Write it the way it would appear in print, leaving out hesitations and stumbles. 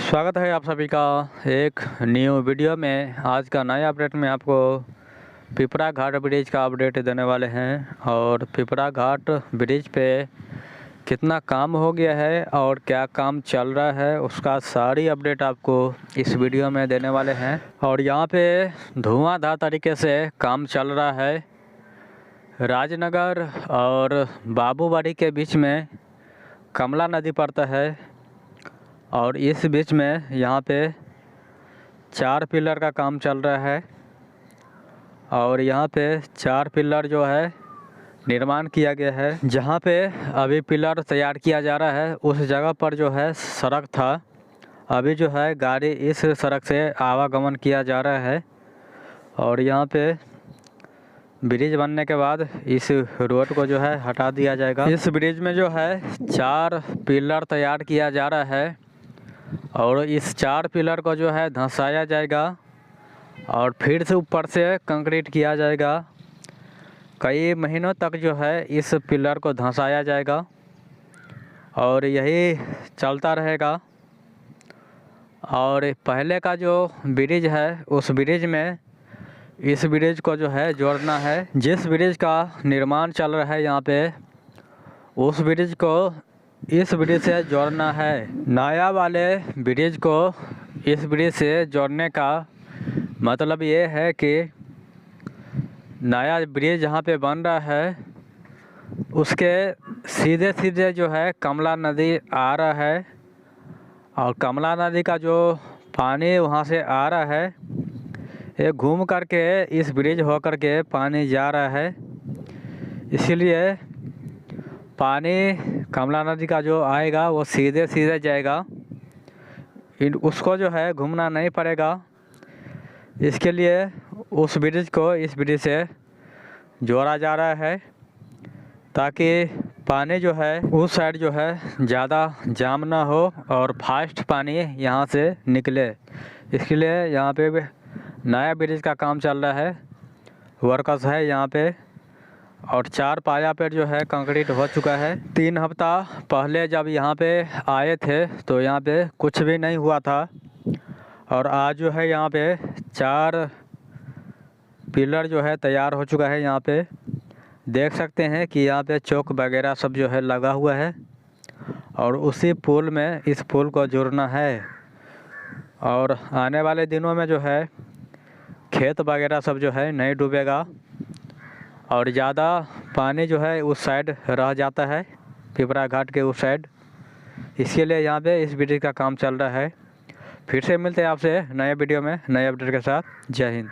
स्वागत है आप सभी का एक न्यू वीडियो में। आज का नया अपडेट में आपको पिपरा घाट ब्रिज का अपडेट देने वाले हैं और पिपरा घाट ब्रिज पे कितना काम हो गया है और क्या काम चल रहा है उसका सारी अपडेट आपको इस वीडियो में देने वाले हैं। और यहाँ पे धुआंधार तरीके से काम चल रहा है। राजनगर और बाबूबाड़ी के बीच में कमला नदी पड़ता है और इस बीच में यहाँ पे 4 पिलर का काम चल रहा है और यहाँ पे 4 पिलर जो है निर्माण किया गया है। जहाँ पे अभी पिलर तैयार किया जा रहा है उस जगह पर जो है सड़क था, अभी जो है गाड़ी इस सड़क से आवागमन किया जा रहा है और यहाँ पे ब्रिज बनने के बाद इस रोड को जो है हटा दिया जाएगा। इस ब्रिज में जो है 4 पिलर तैयार किया जा रहा है और इस 4 पिलर को जो है धंसाया जाएगा और फिर से ऊपर से कंक्रीट किया जाएगा। कई महीनों तक जो है इस पिलर को धंसाया जाएगा और यही चलता रहेगा। और पहले का जो ब्रिज है उस ब्रिज में इस ब्रिज को जो है जोड़ना है। जिस ब्रिज का निर्माण चल रहा है यहाँ पे उस ब्रिज को इस ब्रिज से जोड़ना है। नया वाले ब्रिज को इस ब्रिज से जोड़ने का मतलब ये है कि नया ब्रिज जहाँ पे बन रहा है उसके सीधे सीधे जो है कमला नदी आ रहा है और कमला नदी का जो पानी वहाँ से आ रहा है ये घूम करके इस ब्रिज होकर के पानी जा रहा है। इसीलिए पानी कमला नदी का जो आएगा वो सीधे सीधे जाएगा, उसको जो है घूमना नहीं पड़ेगा। इसके लिए उस ब्रिज को इस ब्रिज से जोड़ा जा रहा है ताकि पानी जो है उस साइड जो है ज़्यादा जाम ना हो और फास्ट पानी यहाँ से निकले। इसके लिए यहाँ पे नया ब्रिज का काम चल रहा है, वर्कर्स है यहाँ पे और 4 पाया पे जो है कंक्रीट हो चुका है। 3 हफ्ता पहले जब यहाँ पे आए थे तो यहाँ पे कुछ भी नहीं हुआ था और आज जो है यहाँ पे 4 पिलर जो है तैयार हो चुका है। यहाँ पे देख सकते हैं कि यहाँ पे चौक वगैरह सब जो है लगा हुआ है और उसी पुल में इस पुल को जोड़ना है। और आने वाले दिनों में जो है खेत वगैरह सब जो है नहीं डूबेगा और ज़्यादा पानी जो है उस साइड रह जाता है, पिपरा घाट के उस साइड। इसके लिए यहाँ पे इस ब्रिज का काम चल रहा है। फिर से मिलते हैं आपसे नए वीडियो में नए अपडेट के साथ। जय हिंद।